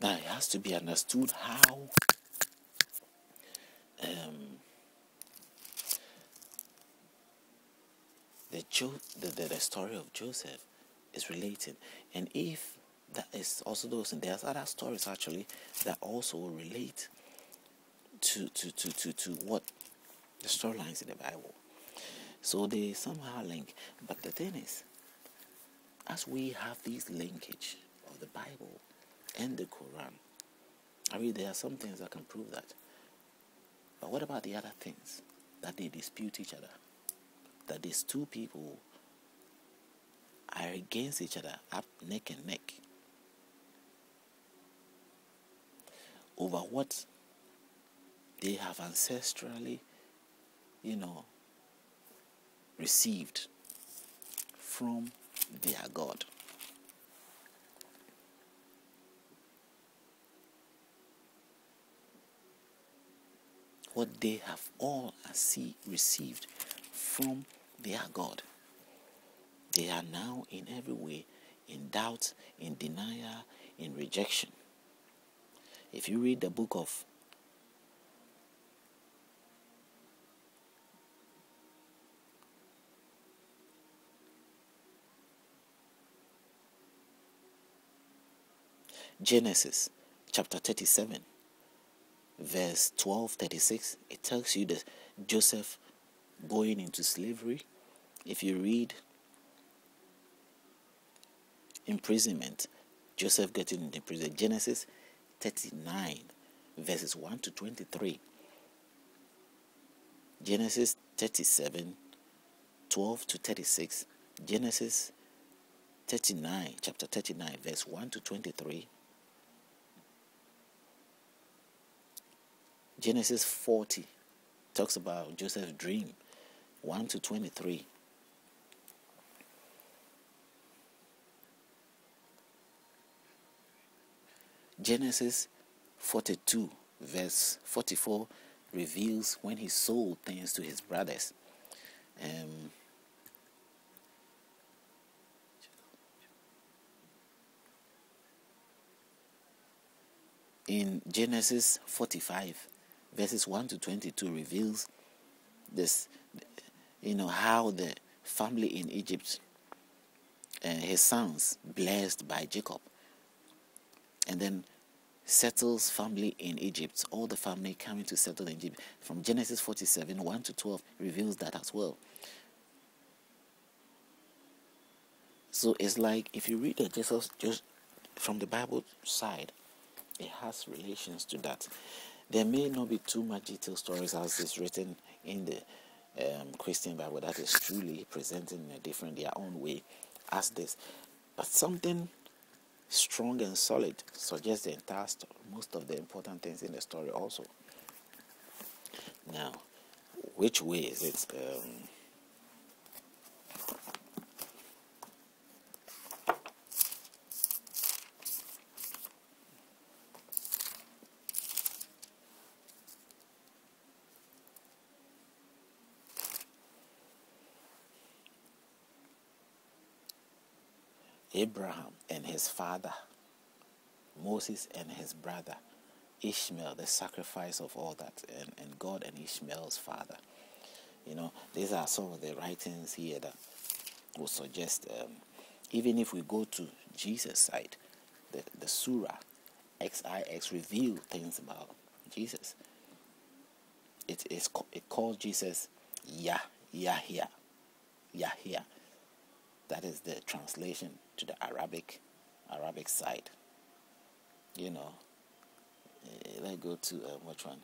Now it has to be understood how the story of Joseph is related, and if that is also those, and there's other stories actually that also relate to what the storylines in the Bible. So they somehow link. But the thing is, as we have this linkage of the Bible and the Quran, I mean, there are some things that can prove that. But what about the other things that they dispute each other? That these two people are against each other, up neck and neck, over what they have ancestrally, received from their God. What they have all received from their God. They are now in every way in doubt, in denial, in rejection. If you read the book of Genesis chapter 37, verse 12-36, it tells you that Joseph going into slavery. If you read imprisonment, Joseph getting into prison, Genesis 39, verses 1-23. Genesis 37, 12-36. Genesis 39, chapter 39, verse 1-23. Genesis 40 talks about Joseph's dream, 1-23. Genesis 42, verse 44 reveals when he sold things to his brothers. In Genesis 45, verses 1-22 reveals this, how the family in Egypt, his sons blessed by Jacob, and then settles family in Egypt, all the family coming to settle in Egypt. From Genesis 47, 1-12 reveals that as well. So it's like if you read the Jesus just from the Bible side, it has relations to that. There may not be too much detailed stories as is written in the Christian Bible that is truly presented in a different, their own way as this, but something strong and solid suggests the entire story, most of the important things in the story also. Now, which way is it? Abraham and his father, Moses and his brother, Ishmael, the sacrifice of all that, and God and Ishmael's father. These are some of the writings here that would suggest, even if we go to Jesus' side, the Surah XIX reveal things about Jesus. It calls Jesus Yahya. That is the translation to the Arabic side. Let's go to which one?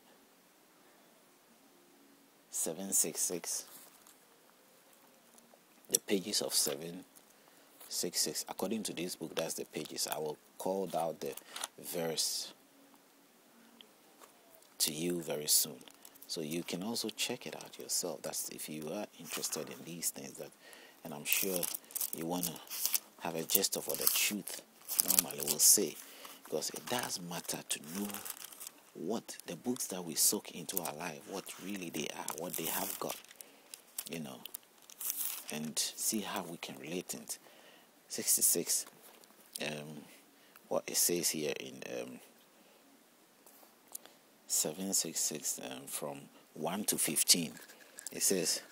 766. The pages of 766. According to this book, that's the pages. I will call out the verse to you very soon, so you can also check it out yourself. That's if you are interested in these things, and I'm sure you want to have a gist of what the truth normally will say, because it does matter to know what the books that we soak into our life, what really they are, what they have got, and see how we can relate it. 66. what it says here in 766 from 1 to 15. It says,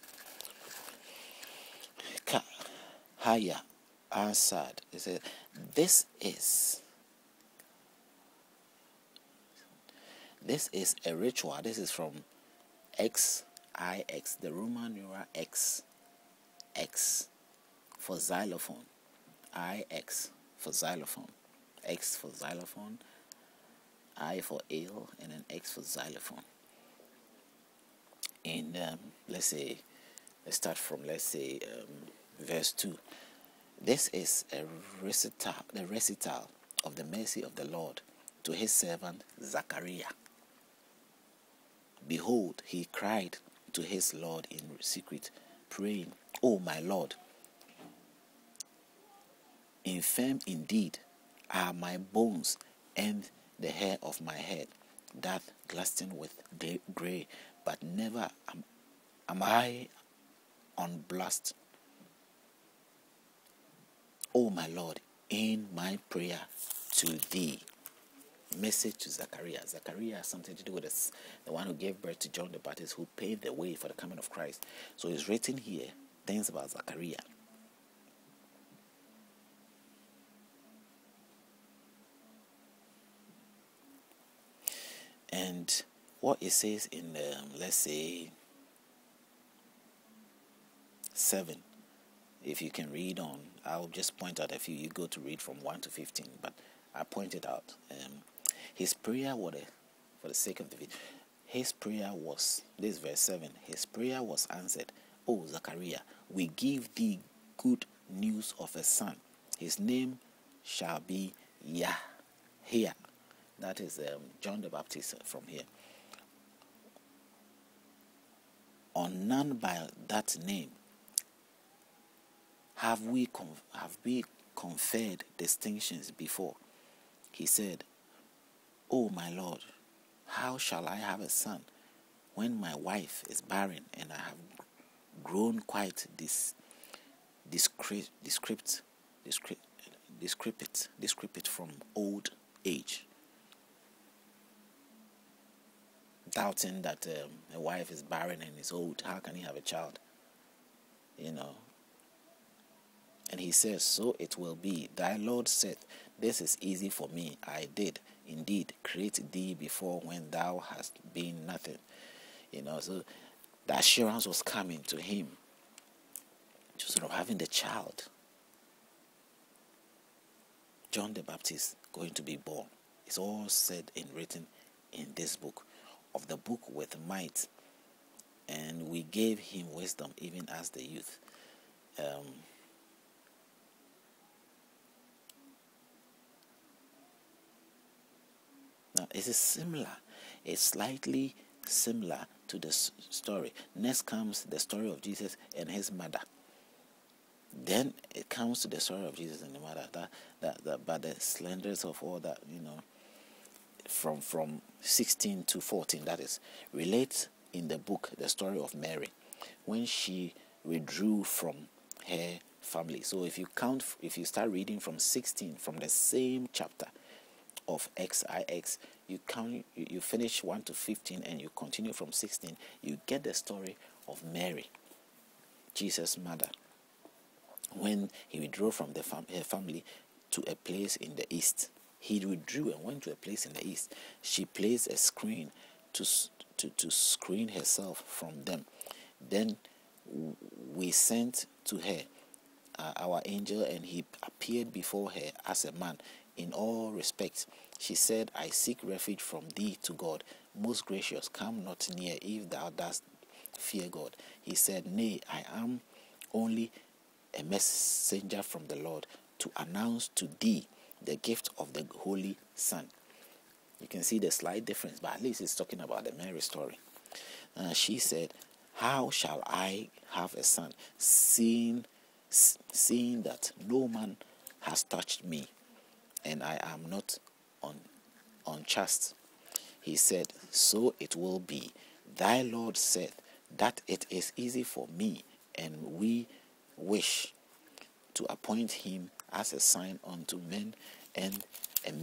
Haya answered. It says, this is a ritual. This is from XIX, the Roman numeral X for xylophone, IX for xylophone, X for xylophone, I for ale, and then X for xylophone. And let's start from verse 2. This is a recital of the mercy of the Lord to his servant Zachariah. Behold, he cried to his Lord in secret, praying, O my Lord, infirm indeed are my bones, and the hair of my head doth glisten with grey, but never am I unblessed. O my Lord, in my prayer to thee. Message to Zachariah. Zachariah has something to do with this, the one who gave birth to John the Baptist, who paved the way for the coming of Christ. So it's written here things about Zachariah. And what it says in, 7, if you can read on, I'll just point out a few. You go to read from 1 to 15, but I pointed out his prayer for the sake of the video. His prayer was, this verse 7, his prayer was answered. O Zachariah, we give thee good news of a son. His name shall be Yahya. That is John the Baptist from here. On none by that name have we conferred distinctions before. He said, O my Lord, how shall I have a son when my wife is barren and I have grown quite decrepit from old age? Doubting that a wife is barren and is old, how can he have a child? And he says, so it will be. Thy Lord said, this is easy for me. I did indeed create thee before when thou hast been nothing. So the assurance was coming to him, to sort of having the child. John the Baptist going to be born. It's all said and written in this book, of the book with might. And we gave him wisdom even as the youth. Now, it is similar. It's slightly similar to the story. Next comes the story of Jesus and his mother. Then it comes to the story of Jesus and the mother. That by the slenders of all that, from 16 to 14, that is, relates in the book the story of Mary when she withdrew from her family. So if you start reading from 16, from the same chapter of XIX, you finish 1 to 15 and you continue from 16, you get the story of Mary, Jesus' mother, when he withdrew from her family to a place in the east. He withdrew and went to a place in the east. She placed a screen to screen herself from them. Then we sent to her our angel, and he appeared before her as a man in all respects. She said, I seek refuge from thee to God. Most gracious, come not near if thou dost fear God. He said, nay, I am only a messenger from the Lord to announce to thee the gift of the Holy Son. You can see the slight difference, but at least it's talking about the Mary story. She said, how shall I have a son, seeing that no man has touched me, and I am not unchaste? He said, so it will be. Thy Lord said that it is easy for me, and we wish to appoint him as a sign unto men and and